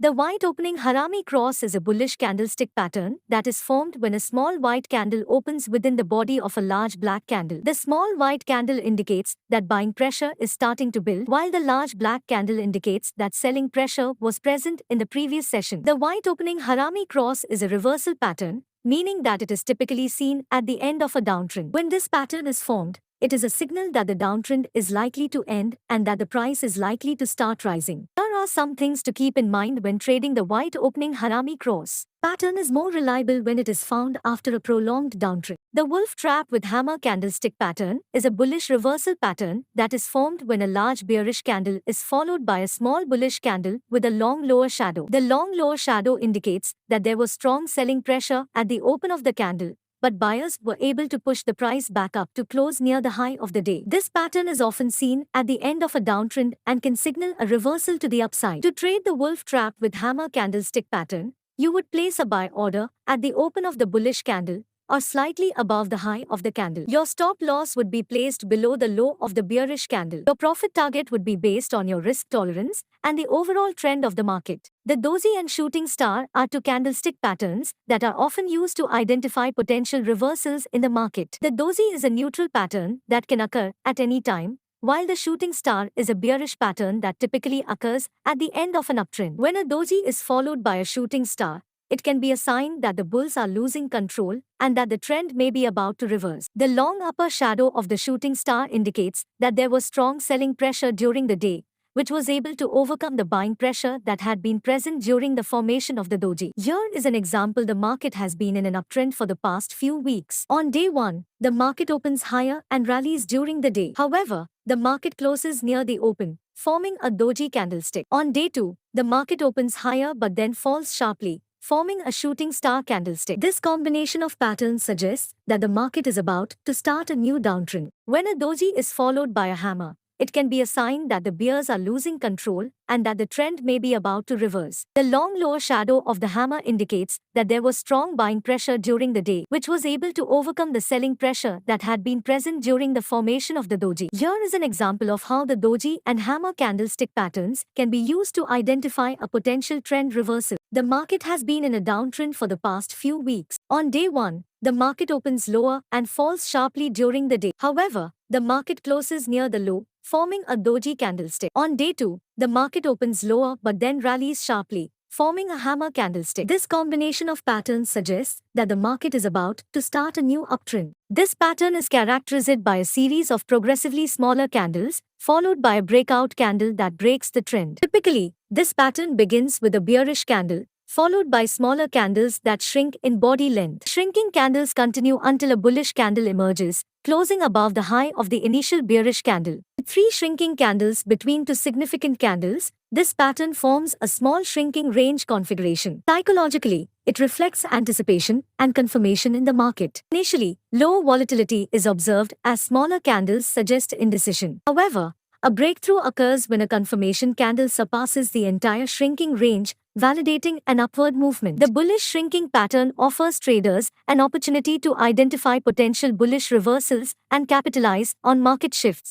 The white opening harami cross is a bullish candlestick pattern that is formed when a small white candle opens within the body of a large black candle. The small white candle indicates that buying pressure is starting to build, while the large black candle indicates that selling pressure was present in the previous session. The white opening harami cross is a reversal pattern, meaning that it is typically seen at the end of a downtrend. When this pattern is formed, it is a signal that the downtrend is likely to end and that the price is likely to start rising. Here are some things to keep in mind when trading the white opening harami cross. Pattern is more reliable when it is found after a prolonged downtrend. The wolf trap with hammer candlestick pattern is a bullish reversal pattern that is formed when a large bearish candle is followed by a small bullish candle with a long lower shadow. The long lower shadow indicates that there was strong selling pressure at the open of the candle, but buyers were able to push the price back up to close near the high of the day. This pattern is often seen at the end of a downtrend and can signal a reversal to the upside. To trade the wolf trap with hammer candlestick pattern, you would place a buy order at the open of the bullish candle or slightly above the high of the candle. Your stop loss would be placed below the low of the bearish candle. Your profit target would be based on your risk tolerance and the overall trend of the market. The doji and shooting star are two candlestick patterns that are often used to identify potential reversals in the market. The doji is a neutral pattern that can occur at any time, while the shooting star is a bearish pattern that typically occurs at the end of an uptrend. When a doji is followed by a shooting star, it can be a sign that the bulls are losing control and that the trend may be about to reverse. The long upper shadow of the shooting star indicates that there was strong selling pressure during the day, which was able to overcome the buying pressure that had been present during the formation of the doji. Here is an example. The market has been in an uptrend for the past few weeks. On day 1, the market opens higher and rallies during the day. However, the market closes near the open, forming a doji candlestick. On day 2, the market opens higher but then falls sharply, forming a shooting star candlestick. This combination of patterns suggests that the market is about to start a new downtrend. When a doji is followed by a hammer, it can be a sign that the bears are losing control and that the trend may be about to reverse. The long lower shadow of the hammer indicates that there was strong buying pressure during the day, which was able to overcome the selling pressure that had been present during the formation of the doji. Here is an example of how the doji and hammer candlestick patterns can be used to identify a potential trend reversal. The market has been in a downtrend for the past few weeks. On day 1, the market opens lower and falls sharply during the day. However, the market closes near the low, forming a doji candlestick. On day 2, the market opens lower but then rallies sharply, forming a hammer candlestick. This combination of patterns suggests that the market is about to start a new uptrend. This pattern is characterized by a series of progressively smaller candles, followed by a breakout candle that breaks the trend. Typically, this pattern begins with a bearish candle, followed by smaller candles that shrink in body length. Shrinking candles continue until a bullish candle emerges, closing above the high of the initial bearish candle. With 3 shrinking candles between 2 significant candles, this pattern forms a small shrinking range configuration. Psychologically, it reflects anticipation and confirmation in the market. Initially, low volatility is observed as smaller candles suggest indecision. However, a breakthrough occurs when a confirmation candle surpasses the entire shrinking range, validating an upward movement. The bullish shrinking pattern offers traders an opportunity to identify potential bullish reversals and capitalize on market shifts.